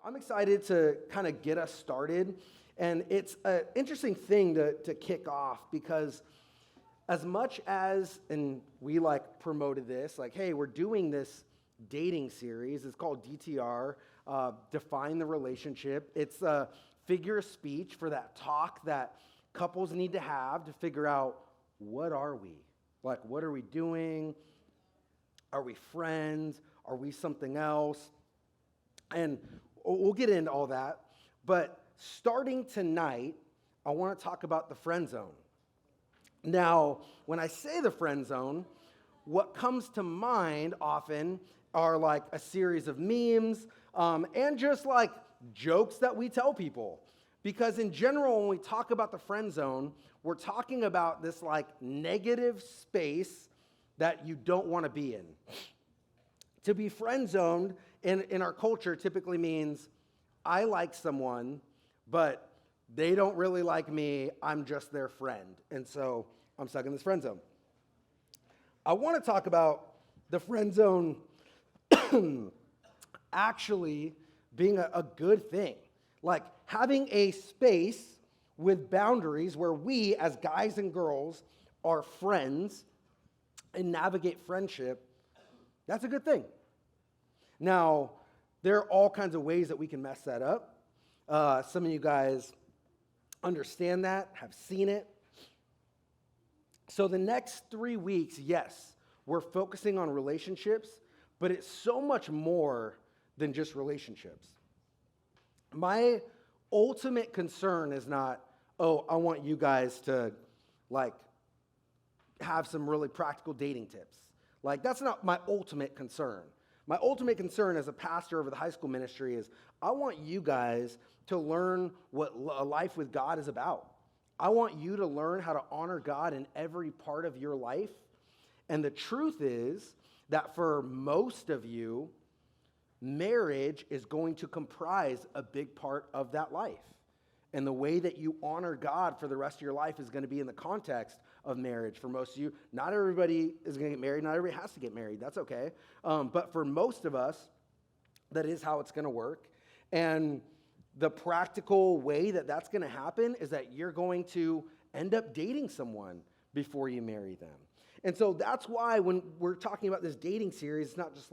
I'm excited to kind of get us started, and it's an interesting thing to kick off because as much as, and we promoted this, hey, we're doing this dating series. It's called DTR, Define the Relationship. It's a figure of speech for that talk that couples need to have to figure out, what are we? What are we doing? Are we friends? Are we something else? And we'll get into all that. But starting tonight, I want to talk about the friend zone. Now, when I say the friend zone, what comes to mind often are a series of memes and just jokes that we tell people. Because in general, when we talk about the friend zone, we're talking about this negative space that you don't want to be in. To be friend zoned in our culture typically means I like someone, but they don't really like me. I'm just their friend. And so I'm stuck in this friend zone. I want to talk about the friend zone actually being a good thing. Having a space with boundaries where we as guys and girls are friends and navigate friendship, that's a good thing. Now, there are all kinds of ways that we can mess that up. Some of you guys understand that, have seen it. So the next 3 weeks, yes, we're focusing on relationships, but it's so much more than just relationships. My ultimate concern is not, I want you guys to have some really practical dating tips. That's not my ultimate concern. My ultimate concern as a pastor over the high school ministry is I want you guys to learn what a life with God is about. I want you to learn how to honor God in every part of your life. And the truth is that for most of you, marriage is going to comprise a big part of that life. And the way that you honor God for the rest of your life is going to be in the context of marriage. For most of you, not everybody is going to get married. Not everybody has to get married. That's okay. But for most of us, that is how it's going to work. And the practical way that that's going to happen is that you're going to end up dating someone before you marry them. And so that's why when we're talking about this dating series, it's not just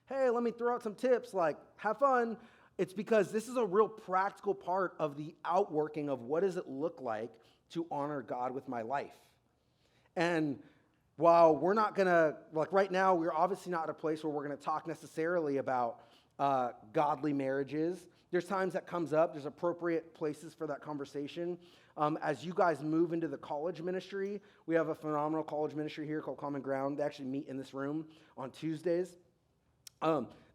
hey, let me throw out some tips, have fun. It's because this is a real practical part of the outworking of what does it look like to honor God with my life. And while we're not going to, right now, we're obviously not at a place where we're going to talk necessarily about godly marriages. There's times that comes up. There's appropriate places for that conversation. As you guys move into the college ministry, we have a phenomenal college ministry here called Common Ground. They actually meet in this room on Tuesdays.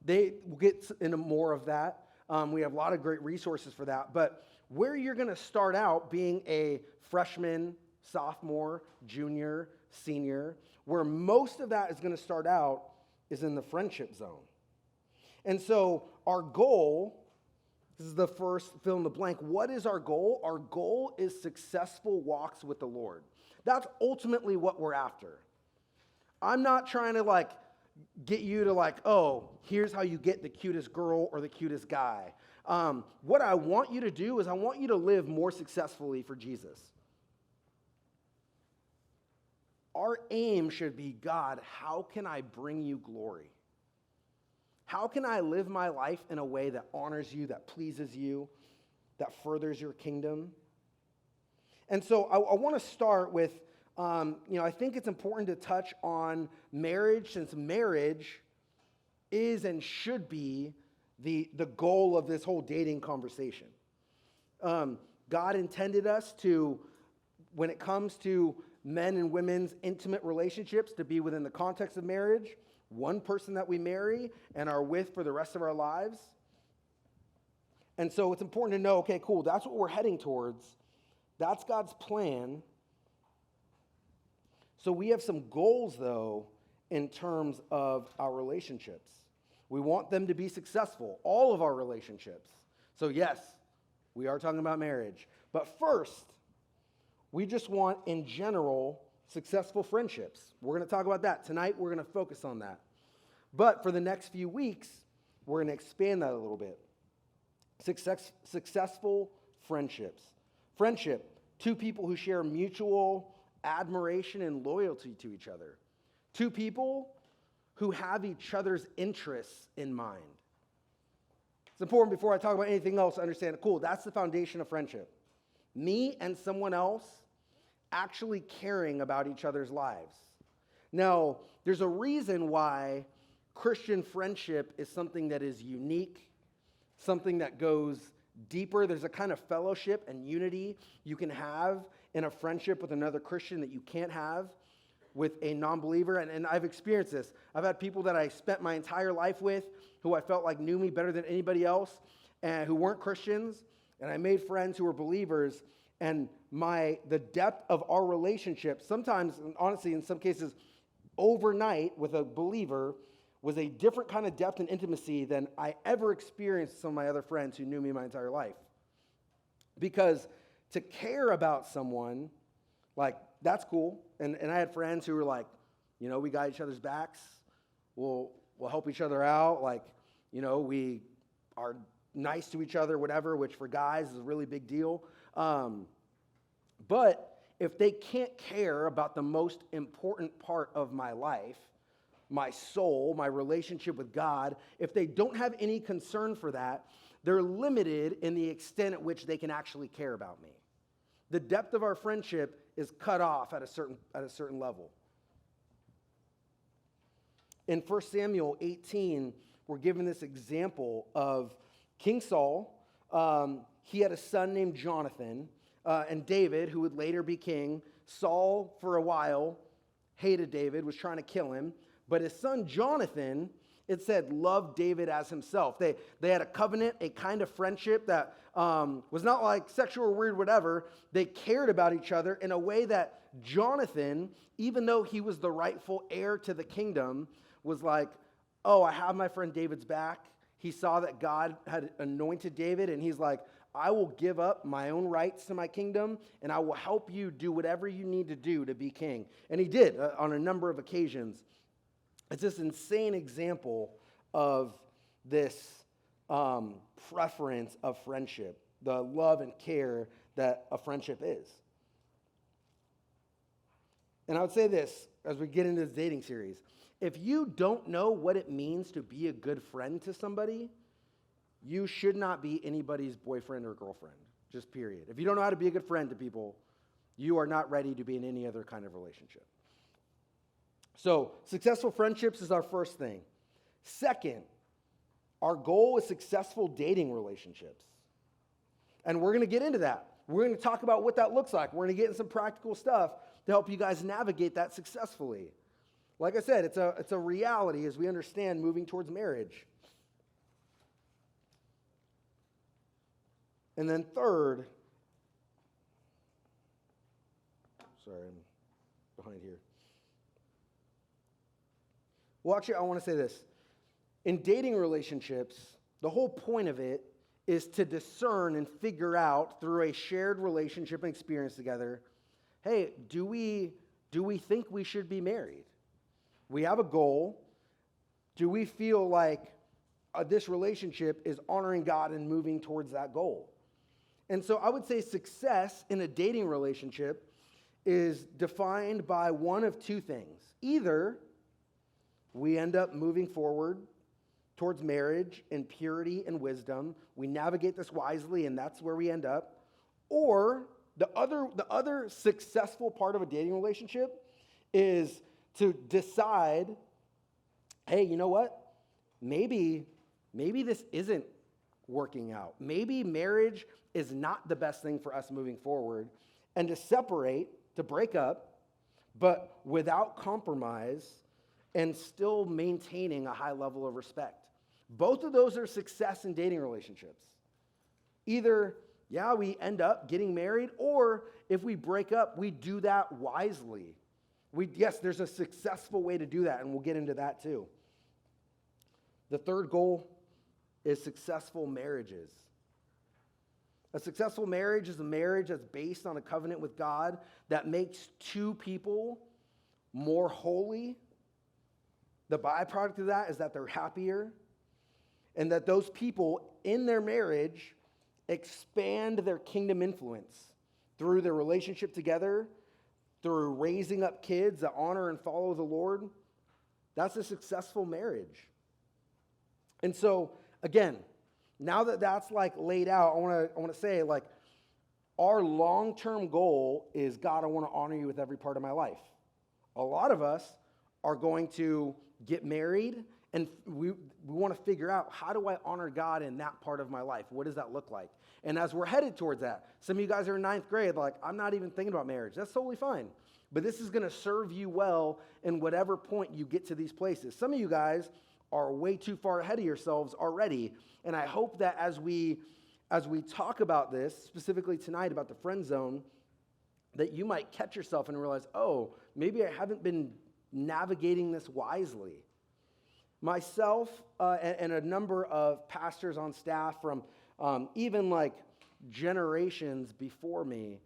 They will get into more of that. We have a lot of great resources for that. But where you're going to start out being a freshman, sophomore, junior, senior, where most of that is going to start out is in the friendship zone. And so our goal, this is the first fill in the blank. What is our goal? Our goal is successful walks with the Lord. That's ultimately what we're after. I'm not trying to get you to here's how you get the cutest girl or the cutest guy. What I want you to do is I want you to live more successfully for Jesus. Our aim should be, God, how can I bring you glory? How can I live my life in a way that honors you, that pleases you, that furthers your kingdom? And so I want to start with I think it's important to touch on marriage, since marriage is and should be the goal of this whole dating conversation. God intended us to, when it comes to men and women's intimate relationships, to be within the context of marriage, one person that we marry and are with for the rest of our lives. And so it's important to know, okay, cool, that's what we're heading towards. That's God's plan. So we have some goals, though, in terms of our relationships. We want them to be successful, all of our relationships. So yes, we are talking about marriage. But first, we just want, in general, successful friendships. We're going to talk about that. Tonight, we're going to focus on that. But for the next few weeks, we're going to expand that a little bit. Successful friendships. Friendship, two people who share mutual admiration and loyalty to each other. Two people who have each other's interests in mind. It's important before I talk about anything else to understand, cool, that's the foundation of friendship. Me and someone else actually caring about each other's lives. Now, there's a reason why Christian friendship is something that is unique, something that goes deeper. There's a kind of fellowship and unity you can have in a friendship with another Christian that you can't have with a non-believer. And I've experienced this. I've had people that I spent my entire life with who I felt like knew me better than anybody else and who weren't Christians. And I made friends who were believers. And the depth of our relationship, sometimes, and honestly, in some cases, overnight with a believer was a different kind of depth and intimacy than I ever experienced with some of my other friends who knew me my entire life. Because to care about someone, like, that's cool. And I had friends who were like, we got each other's backs. We'll help each other out. Like, we are nice to each other, whatever, which for guys is a really big deal. But if they can't care about the most important part of my life, my soul, my relationship with God, if they don't have any concern for that, they're limited in the extent at which they can actually care about me. The depth of our friendship is cut off at a certain level. In 1 Samuel 18, we're given this example of King Saul. He had a son named Jonathan, and David, who would later be king. Saul, for a while, hated David, was trying to kill him. But his son Jonathan, it said, loved David as himself. They had a covenant, a kind of friendship that was not like sexual or weird, whatever. They cared about each other in a way that Jonathan, even though he was the rightful heir to the kingdom, was like, oh, I have my friend David's back. He saw that God had anointed David, and he's like, I will give up my own rights to my kingdom, and I will help you do whatever you need to do to be king. And he did on a number of occasions. It's this insane example of this preference of friendship, the love and care that a friendship is. And I would say this as we get into this dating series. If you don't know what it means to be a good friend to somebody, you should not be anybody's boyfriend or girlfriend, just period. If you don't know how to be a good friend to people, you are not ready to be in any other kind of relationship. So, successful friendships is our first thing. Second, our goal is successful dating relationships. And we're going to get into that. We're going to talk about what that looks like. We're going to get into some practical stuff to help you guys navigate that successfully. Like I said, it's a reality as we understand moving towards marriage. And then third, sorry, I'm behind here. Well, actually, I want to say this. In dating relationships, the whole point of it is to discern and figure out through a shared relationship and experience together, hey, do we think we should be married? We have a goal. Do we feel like this relationship is honoring God and moving towards that goal? And so I would say success in a dating relationship is defined by one of two things. Either we end up moving forward towards marriage in purity and wisdom. We navigate this wisely, and that's where we end up. Or the other successful part of a dating relationship is to decide, hey, you know what? Maybe this isn't working out. Maybe marriage is not the best thing for us moving forward. And to separate, to break up, but without compromise, and still maintaining a high level of respect. Both of those are success in dating relationships. Either, yeah, we end up getting married, or if we break up, we do that wisely. Yes, there's a successful way to do that, and we'll get into that too. The third goal is successful marriages. A successful marriage is a marriage that's based on a covenant with God that makes two people more holy. The byproduct of that is that they're happier, and that those people in their marriage expand their kingdom influence through their relationship together, through raising up kids that honor and follow the Lord, that's a successful marriage. And so, again, now that that's like laid out, I want to say, like, our long-term goal is, God, I want to honor you with every part of my life. A lot of us are going to get married, and we want to figure out, how do I honor God in that part of my life? What does that look like? And as we're headed towards that, some of you guys are in 9th grade, like, I'm not even thinking about marriage. That's totally fine. But this is going to serve you well in whatever point you get to these places. Some of you guys are way too far ahead of yourselves already, and I hope that as we talk about this, specifically tonight about the friend zone, that you might catch yourself and realize, oh, maybe I haven't been navigating this wisely. Myself and a number of pastors on staff from even like generations before me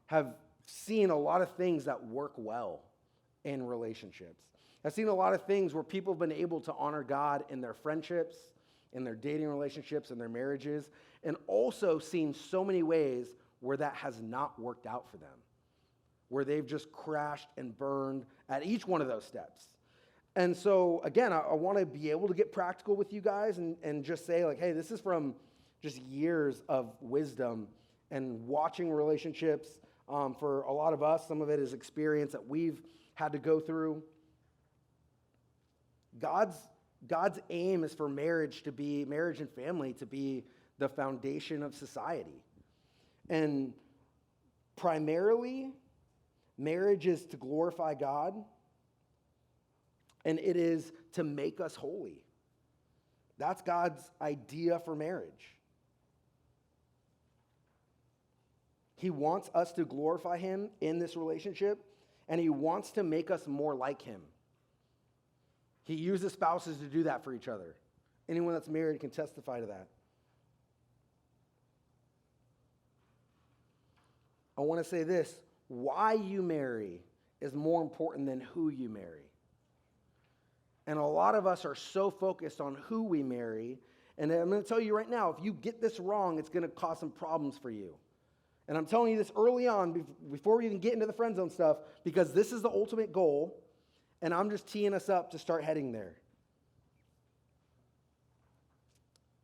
have seen a lot of things that work well in relationships. I've seen a lot of things where people have been able to honor God in their friendships, in their dating relationships, in their marriages, and also seen so many ways where that has not worked out for them, where they've just crashed and burned at each one of those steps. And so, again, I want to be able to get practical with you guys and just say, like, hey, this is from just years of wisdom and watching relationships. For a lot of us, some of it is experience that we've had to go through. God's aim is for marriage and family to be the foundation of society. And primarily, marriage is to glorify God, and it is to make us holy. That's God's idea for marriage. He wants us to glorify him in this relationship, and he wants to make us more like him. He uses spouses to do that for each other. Anyone that's married can testify to that. I want to say this: why you marry is more important than who you marry. And a lot of us are so focused on who we marry, and I'm going to tell you right now, if you get this wrong, it's going to cause some problems for you. And I'm telling you this early on, before we even get into the friend zone stuff, because this is the ultimate goal, and I'm just teeing us up to start heading there.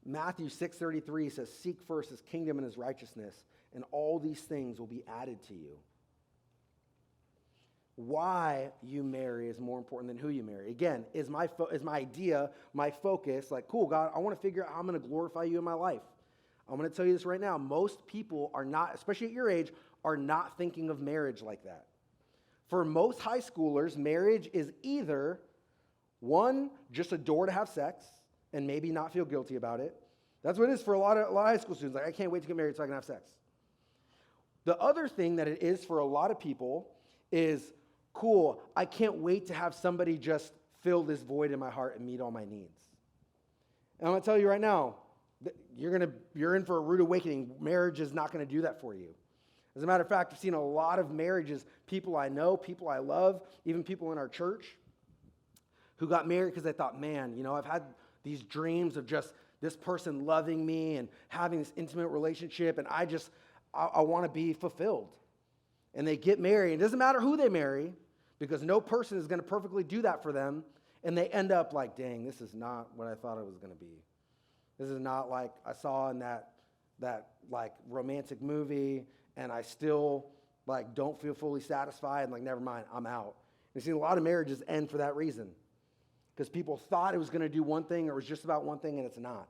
Matthew 6:33 says, "Seek first his kingdom and his righteousness, and all these things will be added to you." Why you marry is more important than who you marry. Again, is my idea, my focus, like, cool, God, I want to figure out how I'm going to glorify you in my life. I'm going to tell you this right now. Most people are not, especially at your age, are not thinking of marriage like that. For most high schoolers, marriage is either, one, just a door to have sex and maybe not feel guilty about it. That's what it is for a lot of high school students. Like, I can't wait to get married so I can have sex. The other thing that it is for a lot of people is, cool, I can't wait to have somebody just fill this void in my heart and meet all my needs. And I'm going to tell you right now, you're in for a rude awakening. Marriage is not going to do that for you. As a matter of fact, I've seen a lot of marriages, people I know, people I love, even people in our church, who got married because they thought, man, I've had these dreams of just this person loving me and having this intimate relationship, and I want to be fulfilled. And they get married. It doesn't matter who they marry, because no person is going to perfectly do that for them, and they end up like, dang, this is not what I thought it was going to be. This is not like I saw in that like romantic movie, and I still like don't feel fully satisfied, and like, never mind, I'm out. You've seen a lot of marriages end for that reason, because people thought it was going to do one thing, or it was just about one thing, and it's not.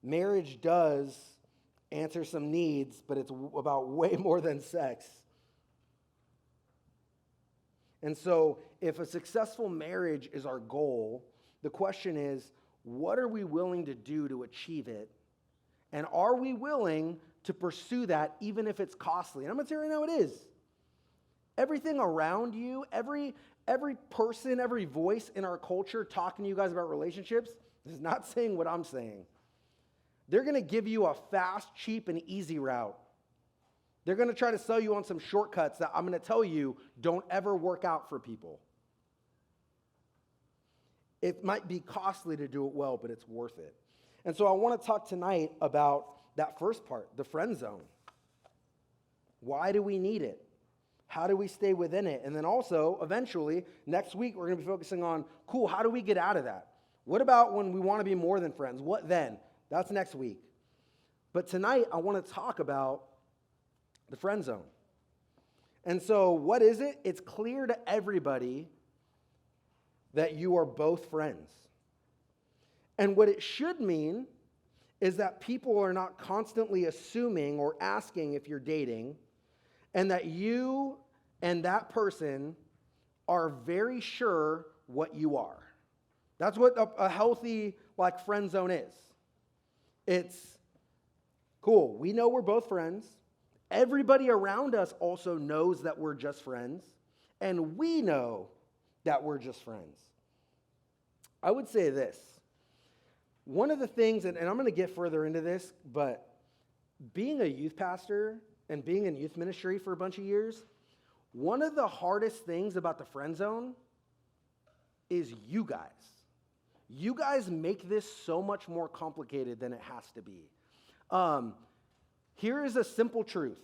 Marriage does answer some needs, but it's about way more than sex. And so if a successful marriage is our goal, the question is, what are we willing to do to achieve it? And are we willing to pursue that even if it's costly? And I'm going to tell you right now, it is. Everything around you, every person, every voice in our culture talking to you guys about relationships is not saying what I'm saying. They're going to give you a fast, cheap, and easy route. They're going to try to sell you on some shortcuts that I'm going to tell you don't ever work out for people. It might be costly to do it well, but it's worth it. And so I want to talk tonight about that first part, the friend zone. Why do we need it? How do we stay within it? And then also, eventually, next week, we're going to be focusing on, cool, how do we get out of that? What about when we want to be more than friends? What then? That's next week. But tonight, I want to talk about the friend zone. And so, what is it? It's clear to everybody that you are both friends. And what it should mean is that people are not constantly assuming or asking if you're dating, and that you and that person are very sure what you are. That's what a healthy friend zone is. It's cool. We know we're both friends. Everybody around us also knows that we're just friends. And we know that we're just friends. I would say this. One of the things, and I'm going to get further into this, but being a youth pastor and being in youth ministry for a bunch of years, one of the hardest things about the friend zone is you guys. You guys make this so much more complicated than it has to be. Here is a simple truth.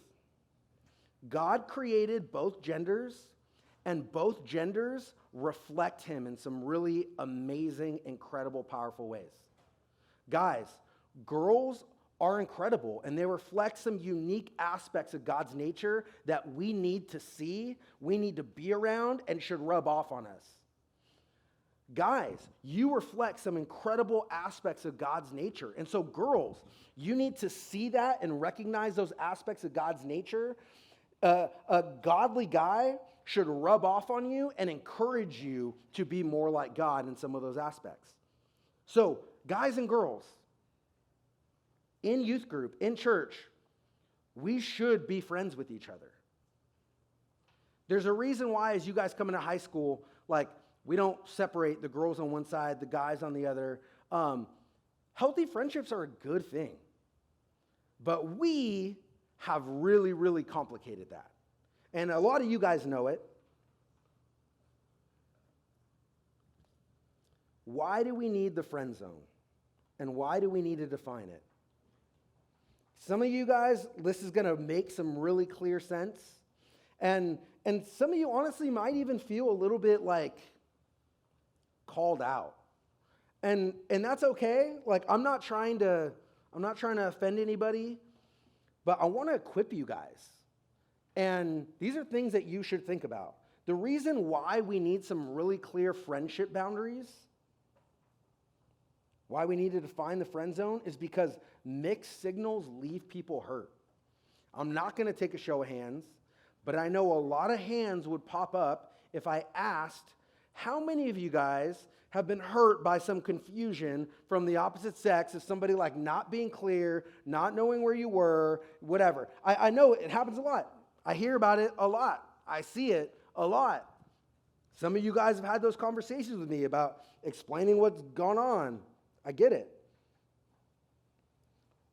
God created both genders, and both genders reflect him in some really amazing, incredible, powerful ways. Guys, girls are incredible, and they reflect some unique aspects of God's nature that we need to see, we need to be around, and should rub off on us. Guys, you reflect some incredible aspects of God's nature. And so girls, you need to see that and recognize those aspects of God's nature. A godly guy should rub off on you and encourage you to be more like God in some of those aspects. So, guys and girls, in youth group, in church, we should be friends with each other. There's a reason why as you guys come into high school, we don't separate the girls on one side, the guys on the other. Healthy friendships are a good thing. But we have really, really complicated that. And a lot of you guys know it. Why do we need the friend zone? And why do we need to define it? Some of you guys, this is going to make some really clear sense. And some of you honestly might even feel a little bit called out. And that's okay. I'm not trying to offend anybody, but I want to equip you guys. And these are things that you should think about. The reason why we need some really clear friendship boundaries, why we need to define the friend zone, is because mixed signals leave people hurt. I'm not going to take a show of hands, but I know a lot of hands would pop up if I asked, how many of you guys have been hurt by some confusion from the opposite sex of somebody not being clear, not knowing where you were, whatever? I know it happens a lot. I hear about it a lot. I see it a lot. Some of you guys have had those conversations with me about explaining what's gone on. I get it.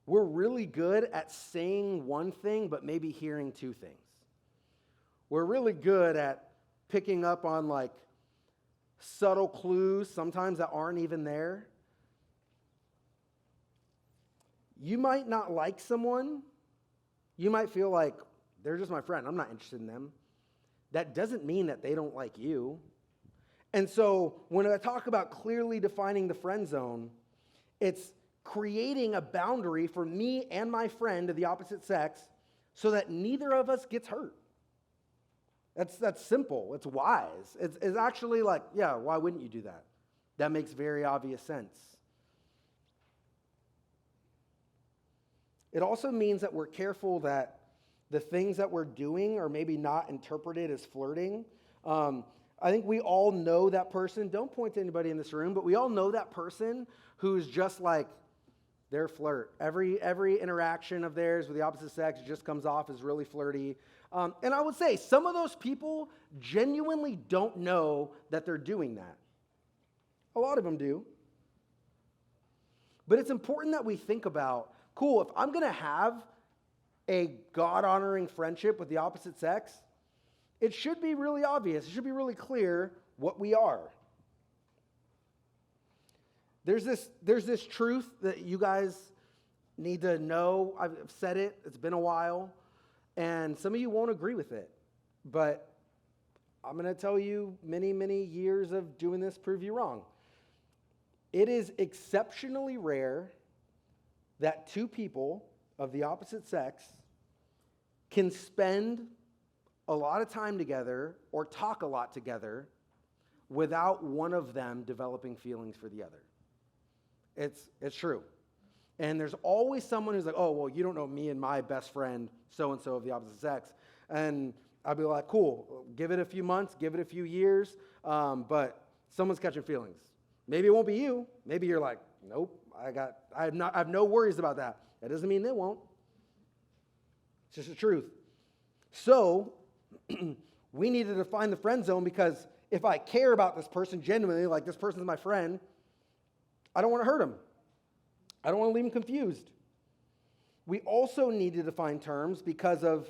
We're really good at saying one thing, but maybe hearing two things. We're really good at picking up on subtle clues, sometimes that aren't even there. You might not like someone. You might feel like they're just my friend. I'm not interested in them. That doesn't mean that they don't like you. And so when I talk about clearly defining the friend zone, it's creating a boundary for me and my friend of the opposite sex so that neither of us gets hurt. That's simple. It's wise. It's actually why wouldn't you do that? That makes very obvious sense. It also means that we're careful that the things that we're doing are maybe not interpreted as flirting. I think we all know that person. Don't point to anybody in this room, but we all know that person who's just their flirt. Every interaction of theirs with the opposite sex just comes off as really flirty. And I would say some of those people genuinely don't know that they're doing that. A lot of them do. But it's important that we think about, cool, if I'm going to have a God-honoring friendship with the opposite sex, it should be really obvious. It should be really clear what we are. there's this truth that you guys need to know. I've said it. It's been a while. And some of you won't agree with it. But I'm going to tell you, many, many years of doing this prove you wrong. It is exceptionally rare that two people of the opposite sex can spend a lot of time together or talk a lot together without one of them developing feelings for the other. It's true. And there's always someone who's like, oh, well, you don't know me and my best friend, so-and-so of the opposite sex. And I'll be like, cool, give it a few months, give it a few years, but someone's catching feelings. Maybe it won't be you. Maybe you're like, nope, I have no worries about that. That doesn't mean they won't. It's just the truth. So we need to define the friend zone, because if I care about this person genuinely, like this person's my friend, I don't want to hurt him. I don't want to leave him confused. We also need to define terms because of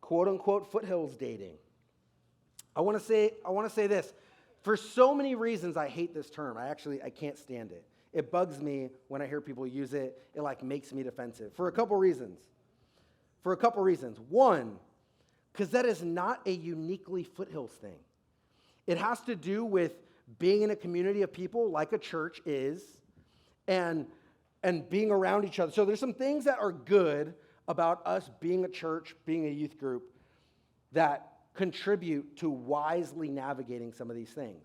quote-unquote Foothills dating. I want to say this. For so many reasons, I hate this term. I can't stand it. It bugs me when I hear people use it. It like makes me defensive for a couple reasons. One, because that is not a uniquely Foothills thing. It has to do with being in a community of people like a church is, and being around each other. So there's some things that are good about us being a church, being a youth group, that contribute to wisely navigating some of these things.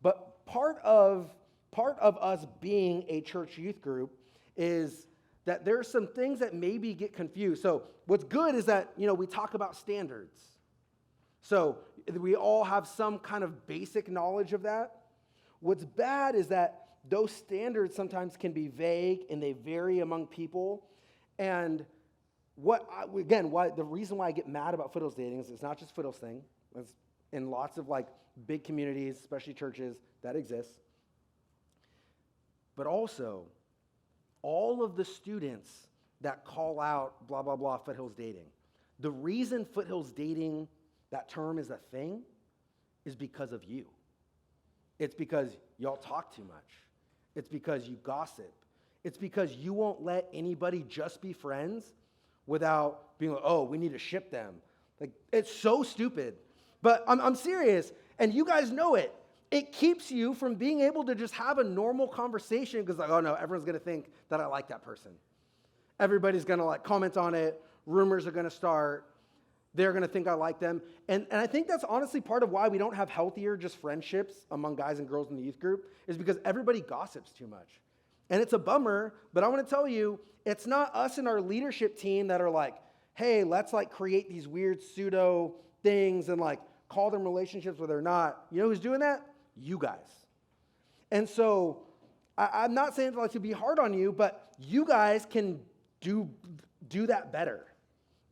But part of us being a church youth group is that there's some things that maybe get confused. So what's good is that, we talk about standards. So we all have some kind of basic knowledge of that. What's bad is that those standards sometimes can be vague and they vary among people. And the reason why I get mad about Foothills dating is it's not just Foothills thing. It's in lots of big communities, especially churches, that exists. But also, all of the students that call out blah, blah, blah, Foothills dating, the reason Foothills dating, that term is a thing, is because of you. It's because y'all talk too much. It's because you gossip. It's because you won't let anybody just be friends without being like, oh, we need to ship them. It's so stupid. But I'm serious, and you guys know it. It keeps you from being able to just have a normal conversation because, oh no, everyone's going to think that I like that person. Everybody's going to comment on it. Rumors are going to start. They're going to think I like them. And I think that's honestly part of why we don't have healthier just friendships among guys and girls in the youth group, is because everybody gossips too much. And it's a bummer, but I want to tell you, it's not us and our leadership team that are like, hey, let's create these weird pseudo things and call them relationships where they're not. You know who's doing that? You guys. And so I'm not saying to be hard on you, but you guys can do that better.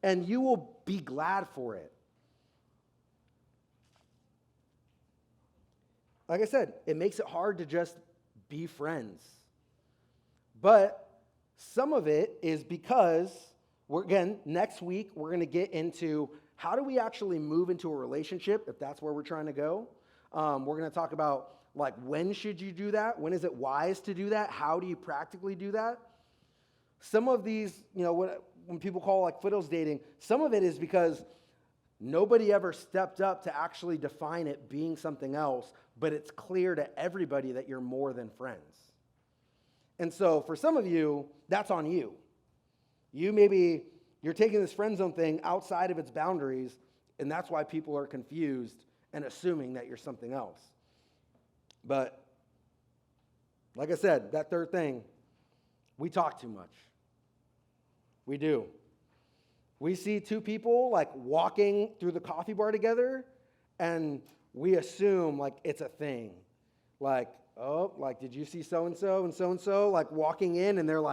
And you will be glad for it. Like I said, it makes it hard to just be friends. But some of it is because, next week, we're going to get into how do we actually move into a relationship, if that's where we're trying to go. We're going to talk about, when should you do that? When is it wise to do that? How do you practically do that? Some of these, when people call Foothills dating, some of it is because nobody ever stepped up to actually define it being something else, but it's clear to everybody that you're more than friends. And so for some of you, that's on you. You're taking this friend zone thing outside of its boundaries, and that's why people are confused and assuming that you're something else. But like I said, that third thing, we talk too much. We do. We see two people walking through the coffee bar together, and we assume it's a thing. Did you see so-and-so and so-and-so walking in, and they're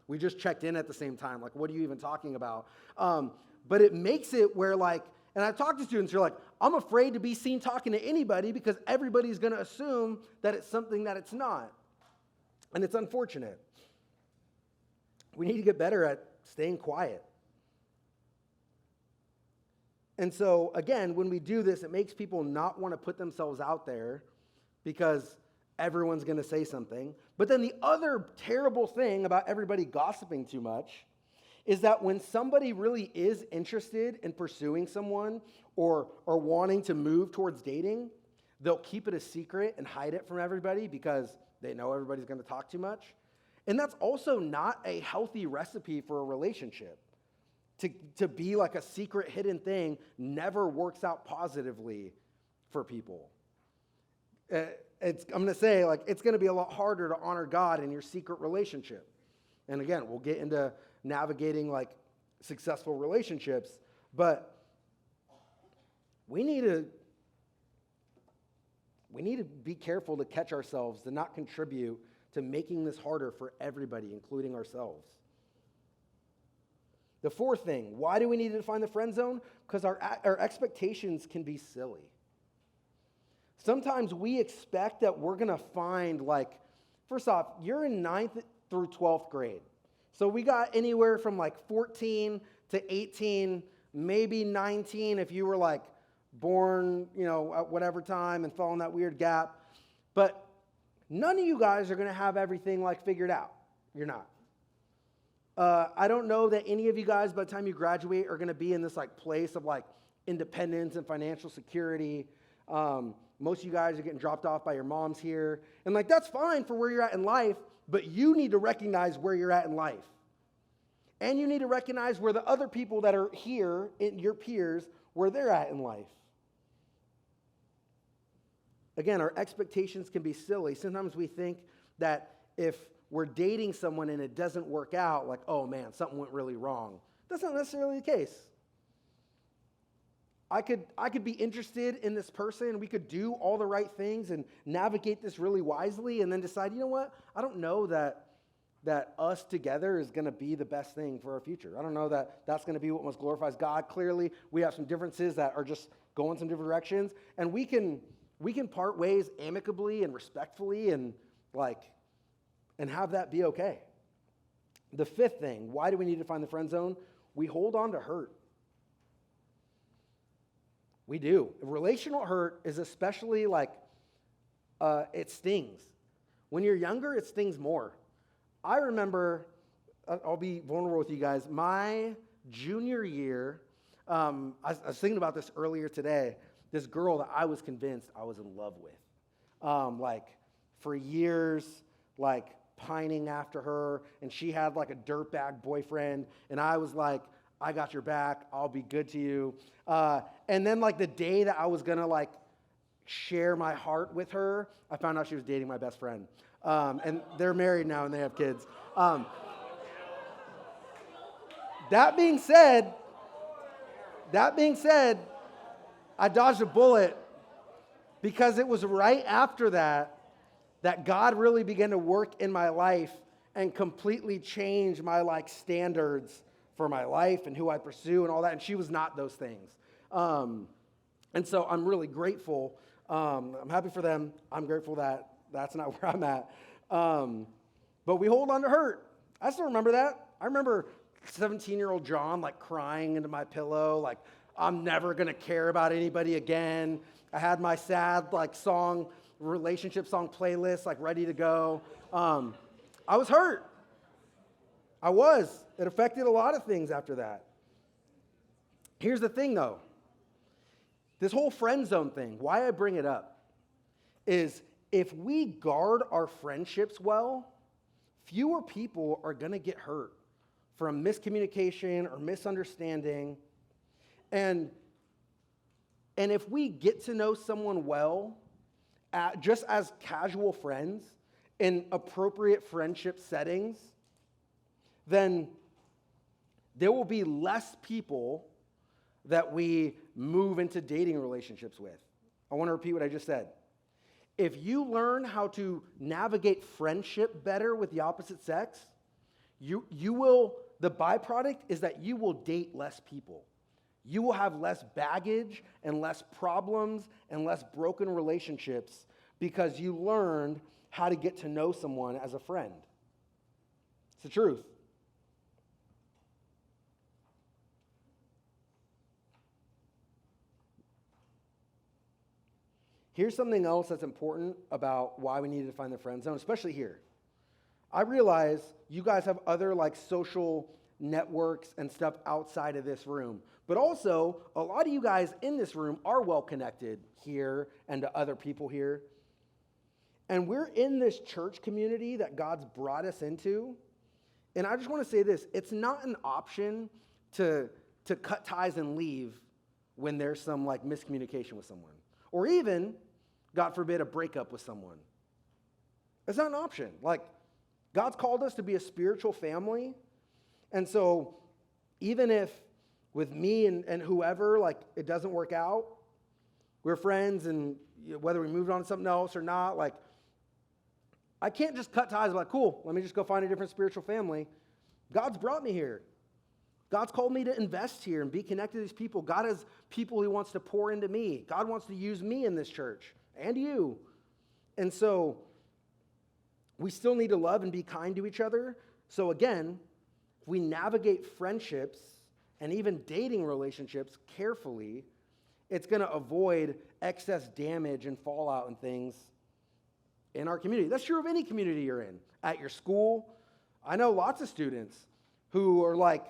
we just checked in at the same time. What are you even talking about? But it makes it where and I've talked to students who are I'm afraid to be seen talking to anybody because everybody's going to assume that it's something that it's not. And it's unfortunate. We need to get better at staying quiet. And so, again, when we do this, it makes people not want to put themselves out there because Everyone's going to say something. But then the other terrible thing about everybody gossiping too much is that when somebody really is interested in pursuing someone or wanting to move towards dating, they'll keep it a secret and hide it from everybody because they know everybody's going to talk too much. And that's also not a healthy recipe for a relationship. To be like a secret hidden thing never works out positively for people. I'm going to say, like, it's going to be a lot harder to honor God in your secret relationship. And again, we'll get into navigating like successful relationships, but we need to be careful to catch ourselves, to not contribute to making this harder for everybody, including ourselves. The fourth thing, why do we need to define the friend zone? Because our expectations can be silly. Sometimes we expect that we're going to find, like, first off, you're in 9th through 12th grade. So we got anywhere from like 14 to 18, maybe 19 if you were like born, at whatever time and fell in that weird gap. But none of you guys are going to have everything like figured out. You're not. I don't know that any of you guys by the time you graduate are going to be in this like place of like independence and financial security. Most of you guys are getting dropped off by your moms here. And like that's fine for where you're at in life, but you need to recognize where you're at in life. And you need to recognize where the other people that are here, your peers, where they're at in life. Again, our expectations can be silly. Sometimes we think that if we're dating someone and it doesn't work out, like, oh man, something went really wrong. That's not necessarily the case. I could be interested in this person, and we could do all the right things and navigate this really wisely, and then decide, you know what? I don't know that us together is going to be the best thing for our future. I don't know that that's going to be what most glorifies God. Clearly, we have some differences that are just going some different directions, and we can part ways amicably and respectfully, and have that be okay. The fifth thing, why do we need to find the friend zone? We hold on to hurt. We do. Relational hurt is especially it stings. When you're younger, it stings more. I remember, I'll be vulnerable with you guys, my junior year, I was thinking about this earlier today, this girl that I was convinced I was in love with. For years, pining after her, and she had like a dirtbag boyfriend, and I was like, I got your back, I'll be good to you. And then the day that I was gonna share my heart with her, I found out she was dating my best friend. And they're married now and they have kids. That being said, I dodged a bullet because it was right after that God really began to work in my life and completely change my standards for my life and who I pursue and all that. And she was not those things. And so I'm really grateful. I'm happy for them. I'm grateful that that's not where I'm at. But we hold on to hurt. I still remember that. I remember 17-year-old John crying into my pillow, I'm never going to care about anybody again. I had my sad relationship song playlist ready to go. I was hurt. I was. It affected a lot of things after that. Here's the thing, though. This whole friend zone thing, why I bring it up, is if we guard our friendships well, fewer people are going to get hurt from miscommunication or misunderstanding. And if we get to know someone well, just as casual friends in appropriate friendship settings, then there will be less people that we move into dating relationships with. I want to repeat what I just said. If you learn how to navigate friendship better with the opposite sex, the byproduct is that you will date less people. You will have less baggage and less problems and less broken relationships because you learned how to get to know someone as a friend. It's the truth. Here's something else that's important about why we need to find the friend zone, especially here. I realize you guys have other like social networks and stuff outside of this room, but also a lot of you guys in this room are well connected here and to other people here. And we're in this church community that God's brought us into. And I just want to say this, it's not an option to cut ties and leave when there's some like miscommunication with someone. Or even, God forbid, a breakup with someone. It's not an option. Like, God's called us to be a spiritual family. And so even if with me and whoever, like, it doesn't work out, we're friends, and whether we moved on to something else or not, like, I can't just cut ties and be like, cool, let me just go find a different spiritual family. God's brought me here. God's called me to invest here and be connected to these people. God has people He wants to pour into me. God wants to use me in this church and you. And so we still need to love and be kind to each other. So again, if we navigate friendships and even dating relationships carefully, it's going to avoid excess damage and fallout and things in our community. That's true of any community you're in. At your school, I know lots of students who are like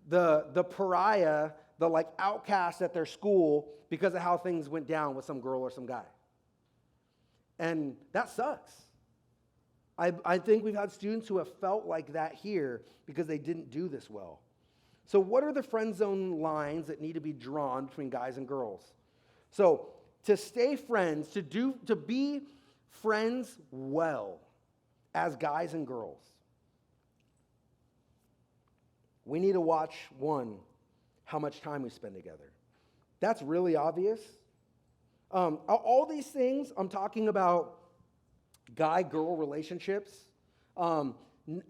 the pariah, the like outcast at their school because of how things went down with some girl or some guy. And that sucks. I think we've had students who have felt like that here because they didn't do this well. So what are the friend zone lines that need to be drawn between guys and girls? So to stay friends, to be friends well as guys and girls, we need to watch, one, how much time we spend together. That's really obvious. All these things, I'm talking about guy-girl relationships.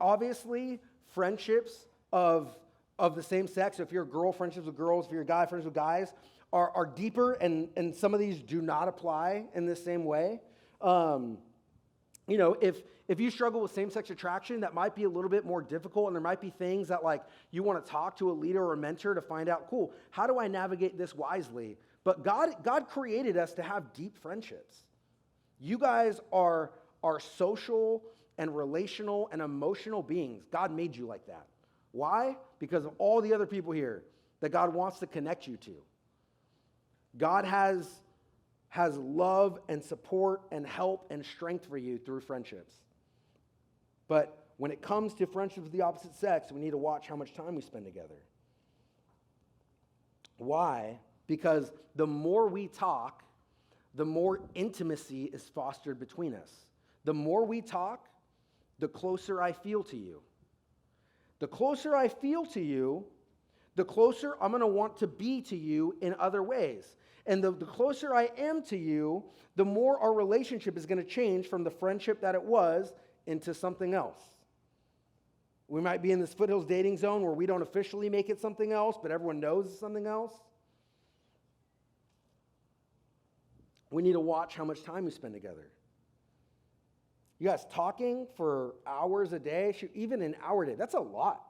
Obviously, friendships of the same sex, so if you're a girl, friendships with girls, if you're a guy, friendships with guys, are deeper, and some of these do not apply in the same way. If you struggle with same-sex attraction, that might be a little bit more difficult, and there might be things that like you want to talk to a leader or a mentor to find out, cool, how do I navigate this wisely? But God created us to have deep friendships. You guys are social and relational and emotional beings. God made you like that. Why? Because of all the other people here that God wants to connect you to. God has love and support and help and strength for you through friendships. But when it comes to friendships with the opposite sex, we need to watch how much time we spend together. Why? Because the more we talk, the more intimacy is fostered between us. The more we talk, the closer I feel to you. The closer I feel to you, the closer I'm going to want to be to you in other ways. And the closer I am to you, the more our relationship is going to change from the friendship that it was into something else. We might be in this Foothills dating zone where we don't officially make it something else, but everyone knows it's something else. We need to watch how much time we spend together. You guys talking for hours a day, even an hour a day, that's a lot.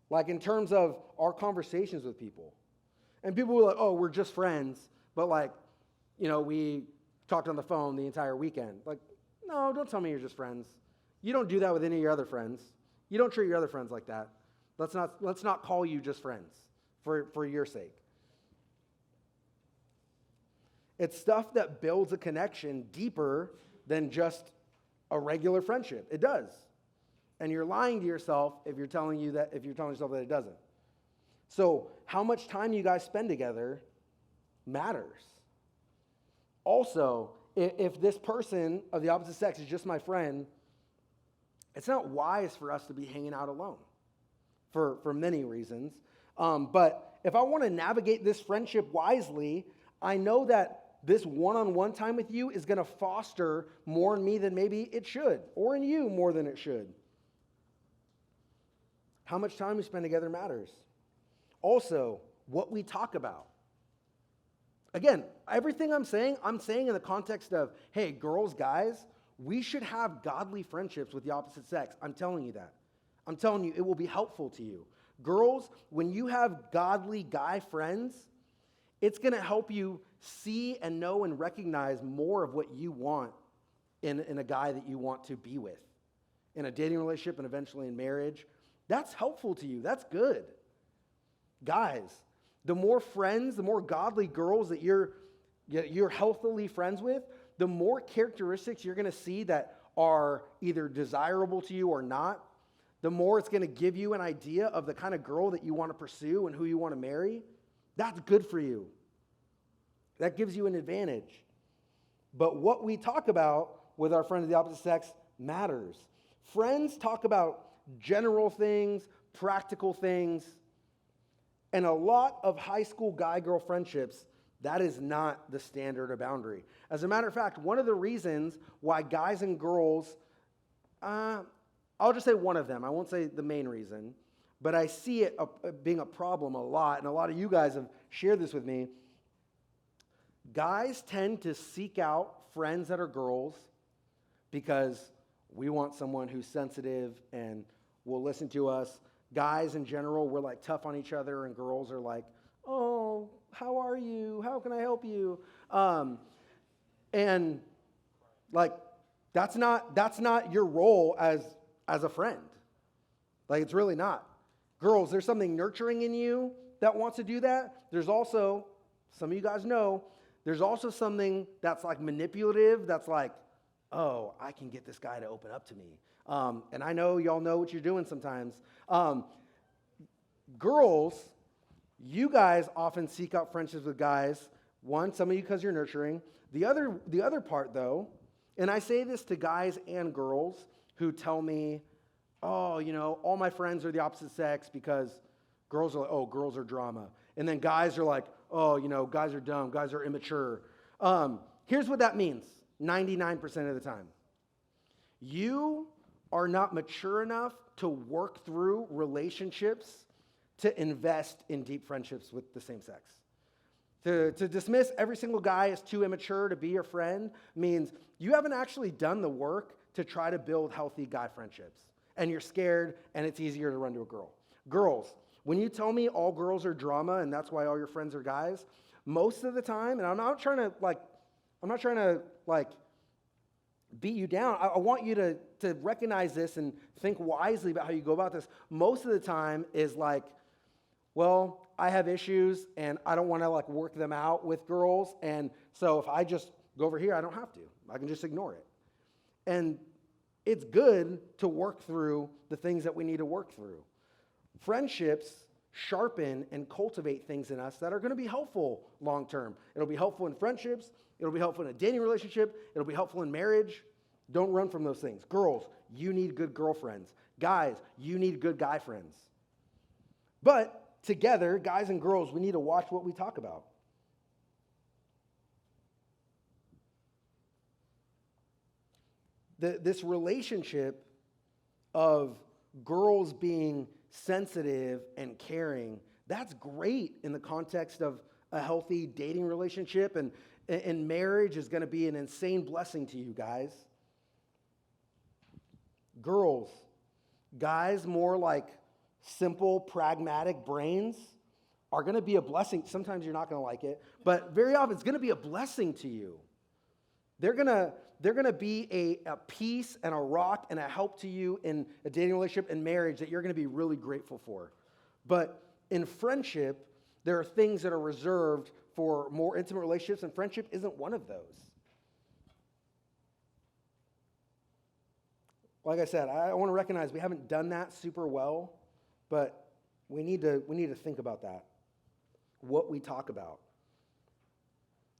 Like in terms of our conversations with people. And people were like, oh, we're just friends, but like, we talked on the phone the entire weekend. Like, no, don't tell me you're just friends. You don't do that with any of your other friends. You don't treat your other friends like that. Let's not call you just friends for your sake. It's stuff that builds a connection deeper than just a regular friendship. It does. And you're lying to yourself if you're telling yourself that it doesn't. So how much time you guys spend together matters. Also, if this person of the opposite sex is just my friend, it's not wise for us to be hanging out alone for many reasons. But if I want to navigate this friendship wisely, I know that this one-on-one time with you is going to foster more in me than maybe it should, or in you more than it should. How much time we spend together matters. Also, what we talk about. Again, everything I'm saying in the context of, hey, girls, guys, we should have godly friendships with the opposite sex. I'm telling you that. I'm telling you, it will be helpful to you. Girls, when you have godly guy friends, it's going to help you see and know and recognize more of what you want in a guy that you want to be with, in a dating relationship and eventually in marriage. That's helpful to you. That's good. Guys, the more friends, the more godly girls that you're healthily friends with, the more characteristics you're going to see that are either desirable to you or not, the more it's going to give you an idea of the kind of girl that you want to pursue and who you want to marry. That's good for you. That gives you an advantage. But what we talk about with our friends of the opposite sex matters. Friends talk about general things, practical things, and a lot of high school guy-girl friendships, that is not the standard or boundary. As a matter of fact, one of the reasons why guys and girls, I'll just say one of them. I won't say the main reason, but I see it being a problem a lot, and a lot of you guys have shared this with me. Guys tend to seek out friends that are girls because we want someone who's sensitive and will listen to us. Guys in general, we're like tough on each other, and girls are like, oh, how are you? How can I help you? And like, that's not your role as a friend. Like, it's really not. Girls, there's something nurturing in you that wants to do that. There's also, some of you guys know, there's also something that's like manipulative, that's like, oh, I can get this guy to open up to me. And I know y'all know what you're doing sometimes. Girls, you guys often seek out friendships with guys. One, some of you because you're nurturing. The other part, though, and I say this to guys and girls who tell me, oh, all my friends are the opposite sex because girls are like, oh, girls are drama. And then guys are like, oh, guys are dumb, guys are immature. Here's what that means 99% of the time. You are not mature enough to work through relationships to invest in deep friendships with the same sex. To dismiss every single guy as too immature to be your friend means you haven't actually done the work to try to build healthy guy friendships. And you're scared, and it's easier to run to a girl. Girls, when you tell me all girls are drama and that's why all your friends are guys, most of the time, and I'm not trying to beat you down. I want you to recognize this and think wisely about how you go about this. Most of the time is like, well, I have issues and I don't want to work them out with girls. And so if I just go over here, I don't have to. I can just ignore it. And it's good to work through the things that we need to work through. Friendships sharpen and cultivate things in us that are going to be helpful long term. It'll be helpful in friendships. It'll be helpful in a dating relationship. It'll be helpful in marriage. Don't run from those things. Girls, you need good girlfriends. Guys, you need good guy friends. But together, guys and girls, we need to watch what we talk about. This relationship of girls being sensitive and caring, that's great in the context of a healthy dating relationship, and marriage is going to be an insane blessing to you guys. Girls, guys more like simple, pragmatic brains are going to be a blessing. Sometimes you're not going to like it, but very often it's going to be a blessing to you. They're going to be a piece and a rock and a help to you in a dating relationship and marriage that you're going to be really grateful for. But in friendship, there are things that are reserved for more intimate relationships, and friendship isn't one of those. Like I said, I want to recognize we haven't done that super well, but we need to think about that, what we talk about.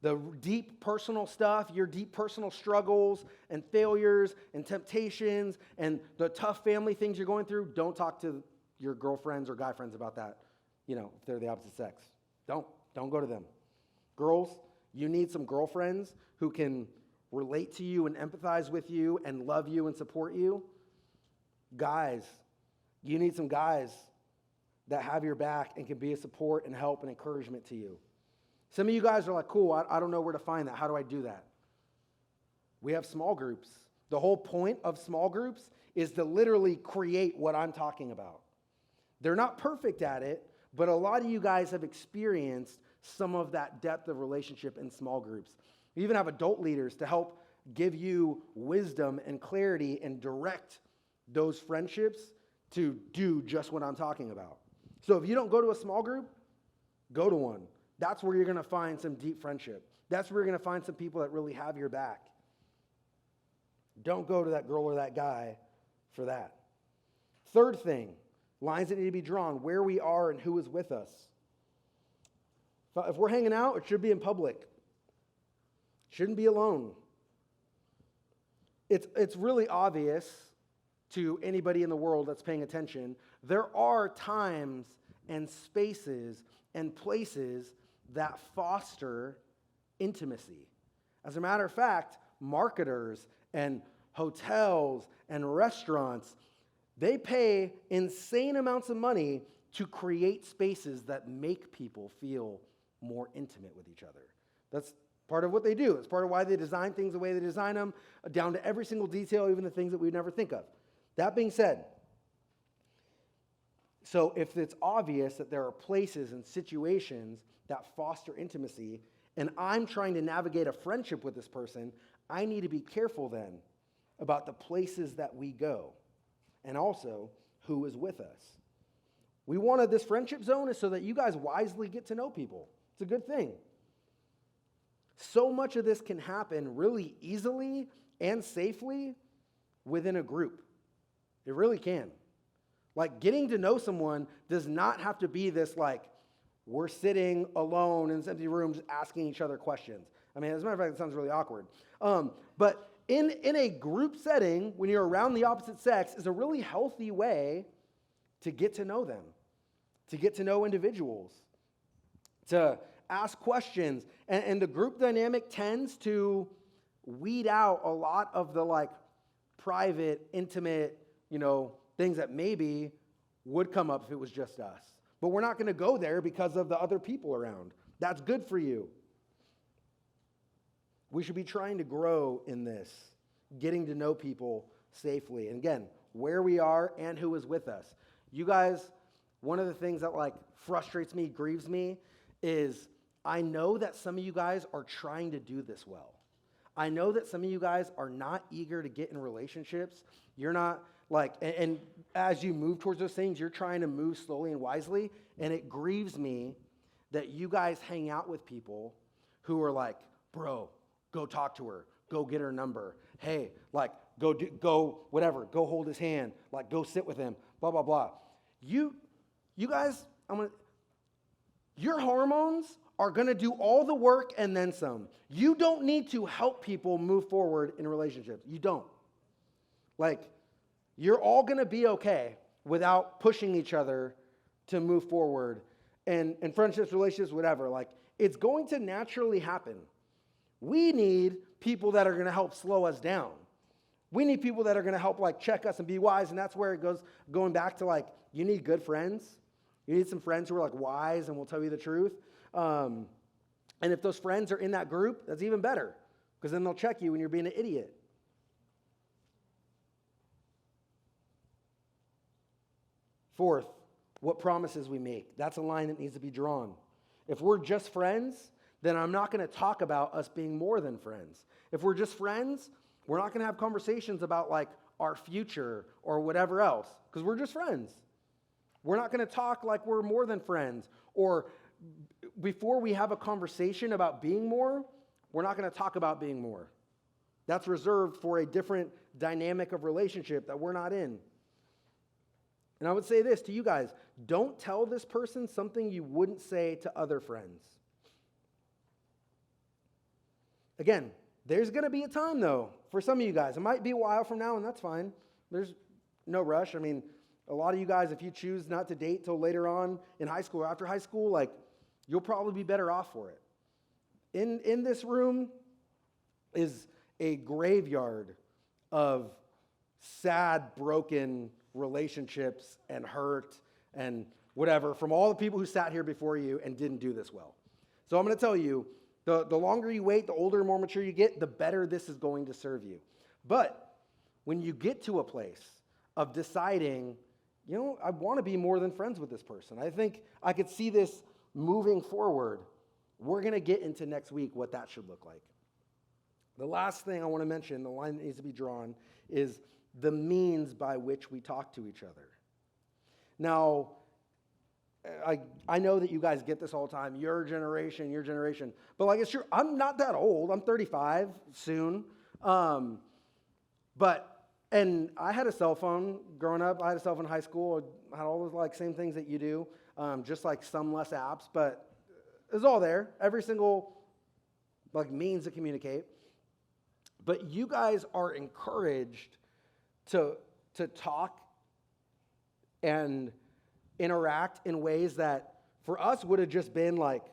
The deep personal stuff, your deep personal struggles and failures and temptations and the tough family things you're going through, don't talk to your girlfriends or guy friends about that, if they're the opposite sex. Don't go to them. Girls, you need some girlfriends who can relate to you and empathize with you and love you and support you. Guys, you need some guys that have your back and can be a support and help and encouragement to you. Some of you guys are like, cool, I don't know where to find that. How do I do that? We have small groups. The whole point of small groups is to literally create what I'm talking about. They're not perfect at it, but a lot of you guys have experienced some of that depth of relationship in small groups. We even have adult leaders to help give you wisdom and clarity and direct those friendships to do just what I'm talking about. So if you don't go to a small group, go to one. That's where you're going to find some deep friendship. That's where you're going to find some people that really have your back. Don't go to that girl or that guy for that. Third thing, lines that need to be drawn, where we are and who is with us. If we're hanging out, it should be in public. Shouldn't be alone. It's really obvious to anybody in the world that's paying attention. There are times and spaces and places that foster intimacy. As a matter of fact, marketers and hotels and restaurants, they pay insane amounts of money to create spaces that make people feel more intimate with each other. That's part of what they do. It's part of why they design things the way they design them, down to every single detail, even the things that we'd never think of. That being said, so if it's obvious that there are places and situations that foster intimacy, and I'm trying to navigate a friendship with this person, I need to be careful then about the places that we go, and also who is with us. We wanted this friendship zone is so that you guys wisely get to know people. It's a good thing. So much of this can happen really easily and safely within a group. It really can. Like, getting to know someone does not have to be this, like, we're sitting alone in empty rooms asking each other questions. I mean, as a matter of fact, it sounds really awkward. But in a group setting, when you're around the opposite sex, is a really healthy way to get to know them, to get to know individuals, to ask questions. And the group dynamic tends to weed out a lot of the, like, private, intimate, things that maybe would come up if it was just us. But we're not going to go there because of the other people around. That's good for you. We should be trying to grow in this, getting to know people safely. And again, where we are and who is with us. You guys, one of the things that, like, frustrates me, grieves me, is I know that some of you guys are trying to do this well. I know that some of you guys are not eager to get in relationships. You're not, like, and as you move towards those things, you're trying to move slowly and wisely, and it grieves me that you guys hang out with people who are like, bro, go talk to her, go get her number, hey, like, go whatever, go hold his hand, like, go sit with him, blah, blah, blah. You guys, your hormones are going to do all the work and then some. You don't need to help people move forward in relationships. You don't. Like, you're all going to be okay without pushing each other to move forward. And friendships, relationships, whatever. Like, it's going to naturally happen. We need people that are going to help slow us down. We need people that are going to help, like, check us and be wise. And that's where it goes, going back to, like, you need good friends. You need some friends who are, like, wise and will tell you the truth. And if those friends are in that group, that's even better, because then they'll check you when you're being an idiot. Fourth, what promises we make. That's a line that needs to be drawn. If we're just friends, then I'm not going to talk about us being more than friends. If we're just friends, we're not going to have conversations about, like, our future or whatever else, because we're just friends. We're not going to talk like we're more than friends, or before we have a conversation about being more, we're not going to talk about being more. That's reserved for a different dynamic of relationship that we're not in. And I would say this to you guys: don't tell this person something you wouldn't say to other friends. Again, there's going to be a time, though, for some of you guys. It might be a while from now, and that's fine. There's no rush. I mean, a lot of you guys, if you choose not to date till later on in high school or after high school, like, you'll probably be better off for it. In this room is a graveyard of sad, broken relationships and hurt and whatever from all the people who sat here before you and didn't do this well. So I'm going to tell you, the longer you wait, the older and more mature you get, the better this is going to serve you. But when you get to a place of deciding, I want to be more than friends with this person, I think I could see this moving forward, we're going to get into next week what that should look like. The last thing I want to mention, the line that needs to be drawn, is the means by which we talk to each other. Now, I know that you guys get this all the time, your generation. But like, it's true, I'm not that old. I'm 35 soon. And I had a cell phone growing up. I had a cell phone in high school. I had all those like same things that you do, just like some less apps. But it was all there, every single like means to communicate. But you guys are encouraged to talk and interact in ways that for us would have just been like,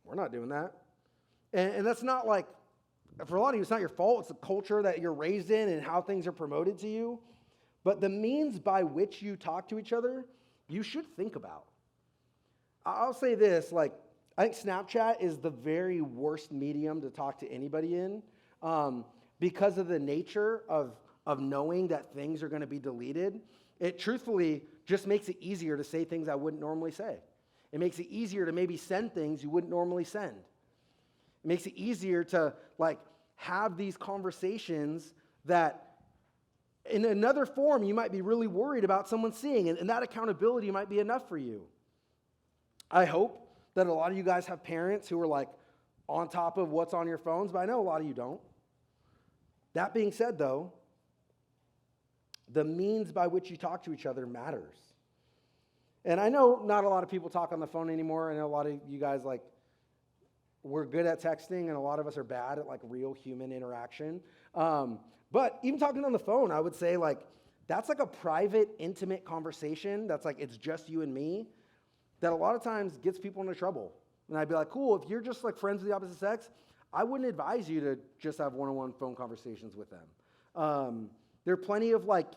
we're not doing that. And that's not like, for a lot of you, it's not your fault. It's the culture that you're raised in and how things are promoted to you. But the means by which you talk to each other, you should think about. I'll say this, like, I think Snapchat is the very worst medium to talk to anybody in because of the nature of knowing that things are going to be deleted. It truthfully just makes it easier to say things I wouldn't normally say. It makes it easier to maybe send things you wouldn't normally send. It makes it easier to like have these conversations that in another form you might be really worried about someone seeing, and that accountability might be enough for you. I hope that a lot of you guys have parents who are like on top of what's on your phones, but I know a lot of you don't. That being said, though, the means by which you talk to each other matters. And I know not a lot of people talk on the phone anymore. I know a lot of you guys, like, we're good at texting, and a lot of us are bad at, like, real human interaction. But even talking on the phone, I would say, like, that's like a private, intimate conversation that's like, it's just you and me, that a lot of times gets people into trouble. And I'd be like, cool, if you're just, like, friends of the opposite sex, I wouldn't advise you to just have one-on-one phone conversations with them. There are plenty of like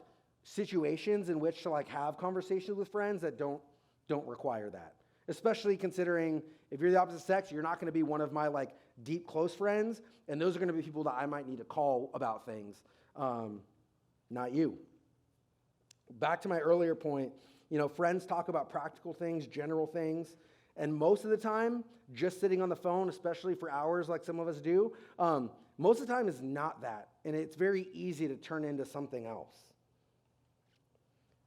situations in which to like have conversations with friends that don't require that. Especially considering if you're the opposite sex, you're not going to be one of my like deep close friends, and those are going to be people that I might need to call about things, not you. Back to my earlier point, friends talk about practical things, general things, and most of the time, just sitting on the phone, especially for hours like some of us do, most of the time is not that, and it's very easy to turn into something else.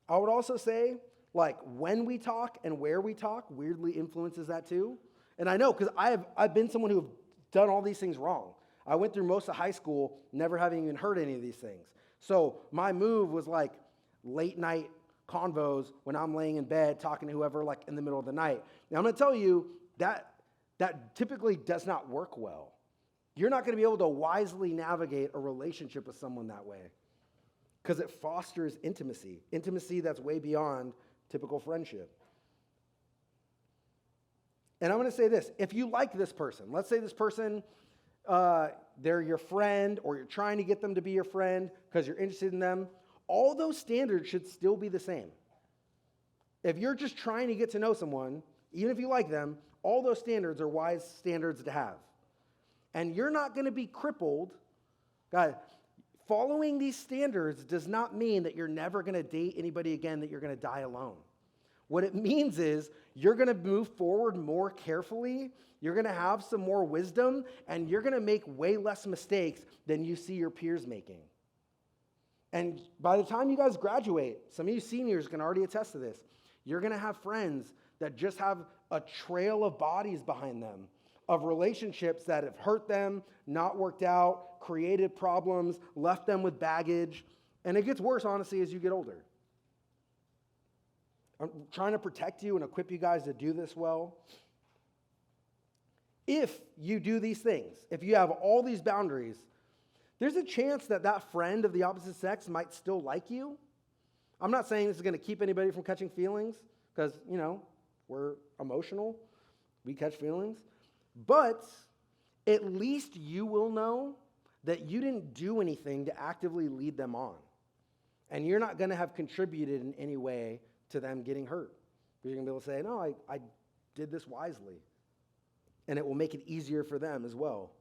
I would also say, like, when we talk and where we talk weirdly influences that too. And I know, because I've been someone who have done all these things wrong. I went through most of high school never having even heard any of these things. So my move was like late night convos when I'm laying in bed talking to whoever like in the middle of the night. Now I'm going to tell you that typically does not work well. You're not going to be able to wisely navigate a relationship with someone that way because it fosters intimacy that's way beyond typical friendship. And I'm going to say this, if you like this person, let's say this person, they're your friend, or you're trying to get them to be your friend because you're interested in them, all those standards should still be the same. If you're just trying to get to know someone, even if you like them, all those standards are wise standards to have. And you're not going to be crippled. God, following these standards does not mean that you're never going to date anybody again, that you're going to die alone. What it means is you're going to move forward more carefully, you're going to have some more wisdom, and you're going to make way less mistakes than you see your peers making. And by the time you guys graduate, some of you seniors can already attest to this, you're going to have friends that just have a trail of bodies behind them, of relationships that have hurt them, not worked out, created problems, left them with baggage. And it gets worse, honestly, as you get older. I'm trying to protect you and equip you guys to do this well. If you do these things, if you have all these boundaries, there's a chance that that friend of the opposite sex might still like you. I'm not saying this is going to keep anybody from catching feelings, because, we're emotional. We catch feelings. But at least you will know that you didn't do anything to actively lead them on. And you're not going to have contributed in any way to them getting hurt. You're going to be able to say, no, I did this wisely. And it will make it easier for them as well.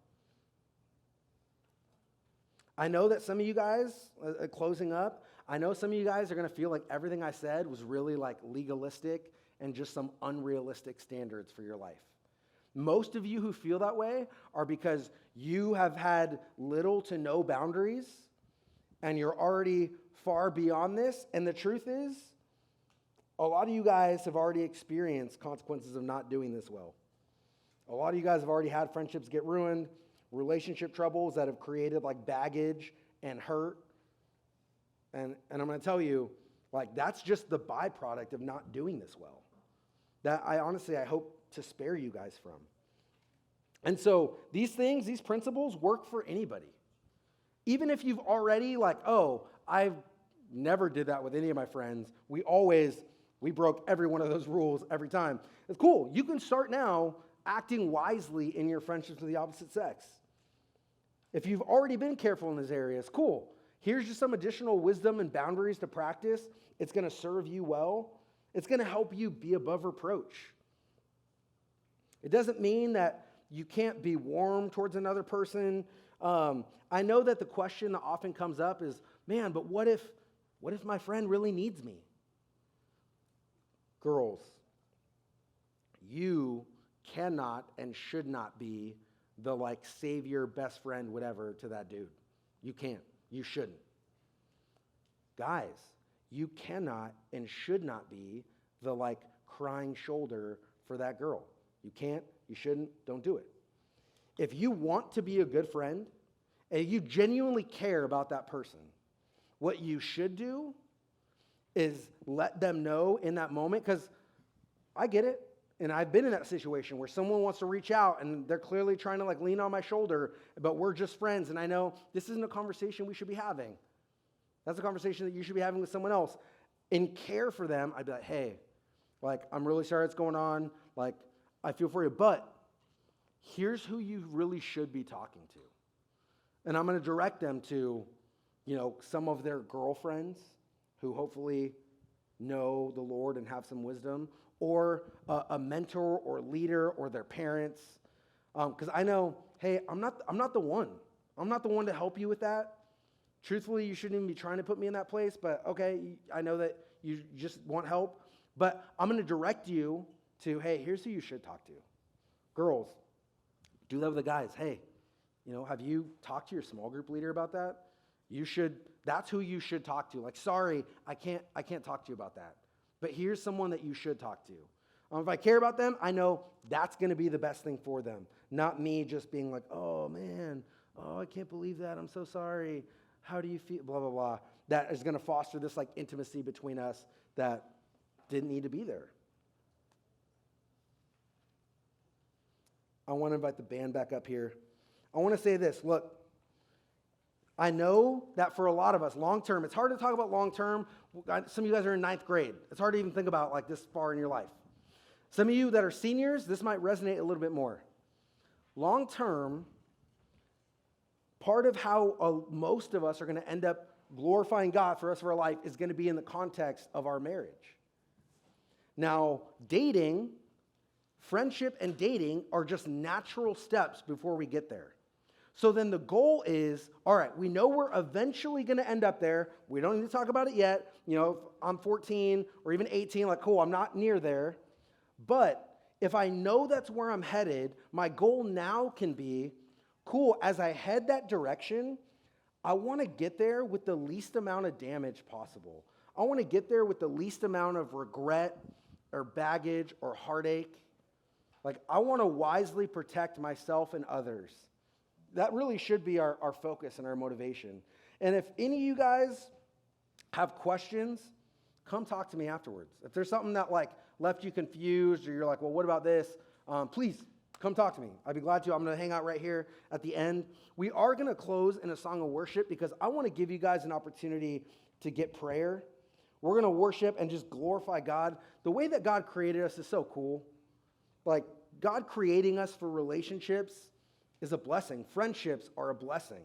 I know that some of you guys, closing up, I know some of you guys are going to feel like everything I said was really like legalistic and just some unrealistic standards for your life. Most of you who feel that way are because you have had little to no boundaries and you're already far beyond this. And the truth is, a lot of you guys have already experienced consequences of not doing this well. A lot of you guys have already had friendships get ruined, relationship troubles that have created like baggage and hurt. And I'm going to tell you, like, that's just the byproduct of not doing this well. That I hope to spare you guys from. And so these things, these principles work for anybody. Even if you've already like, oh, I've never did that with any of my friends. We broke every one of those rules every time. It's cool. You can start now acting wisely in your friendships with the opposite sex. If you've already been careful in these areas, cool. Here's just some additional wisdom and boundaries to practice. It's going to serve you well. It's going to help you be above reproach. It doesn't mean that you can't be warm towards another person. I know that the question that often comes up is, man, but what if my friend really needs me? Girls, you cannot and should not be the like savior, best friend, whatever to that dude. You can't. You shouldn't. Guys, you cannot and should not be the like crying shoulder for that girl. You can't, you shouldn't, don't do it. If you want to be a good friend and you genuinely care about that person, what you should do is let them know in that moment, because I get it. And I've been in that situation where someone wants to reach out and they're clearly trying to like lean on my shoulder, but we're just friends. And I know this isn't a conversation we should be having. That's a conversation that you should be having with someone else. In care for them, I'd be like, hey, like, I'm really sorry it's going on. Like, I feel for you, but here's who you really should be talking to. And I'm going to direct them to, some of their girlfriends who hopefully know the Lord and have some wisdom, or a mentor or leader or their parents. Because I know, hey, I'm not the one. I'm not the one to help you with that. Truthfully, you shouldn't even be trying to put me in that place, but okay, I know that you just want help. But I'm going to direct you to, hey, here's who you should talk to. Girls, do that with the guys. Hey, have you talked to your small group leader about that? That's who you should talk to. Like, sorry, I can't talk to you about that. But here's someone that you should talk to. If I care about them, I know that's going to be the best thing for them. Not me just being like, oh, man, I can't believe that. I'm so sorry. How do you feel? Blah, blah, blah. That is going to foster this like intimacy between us that didn't need to be there. I want to invite the band back up here. I want to say this. Look, I know that for a lot of us, long-term, it's hard to talk about long-term. Some of you guys are in 9th grade. It's hard to even think about like this far in your life. Some of you that are seniors, this might resonate a little bit more. Long-term, part of how most of us are going to end up glorifying God for the rest of our life is going to be in the context of our marriage. Now, friendship and dating are just natural steps before we get there. So then the goal is, all right, we know we're eventually going to end up there. We don't need to talk about it yet. If I'm 14 or even 18, like, cool, I'm not near there. But if I know that's where I'm headed, my goal now can be, cool, as I head that direction, I want to get there with the least amount of damage possible. I want to get there with the least amount of regret or baggage or heartache. Like, I want to wisely protect myself and others. That really should be our focus and our motivation. And if any of you guys have questions, come talk to me afterwards. If there's something that like left you confused or you're like, well, what about this? Please come talk to me. I'd be glad to. I'm going to hang out right here at the end. We are going to close in a song of worship because I want to give you guys an opportunity to get prayer. We're going to worship and just glorify God. The way that God created us is so cool. Like, God creating us for relationships is a blessing. Friendships are a blessing.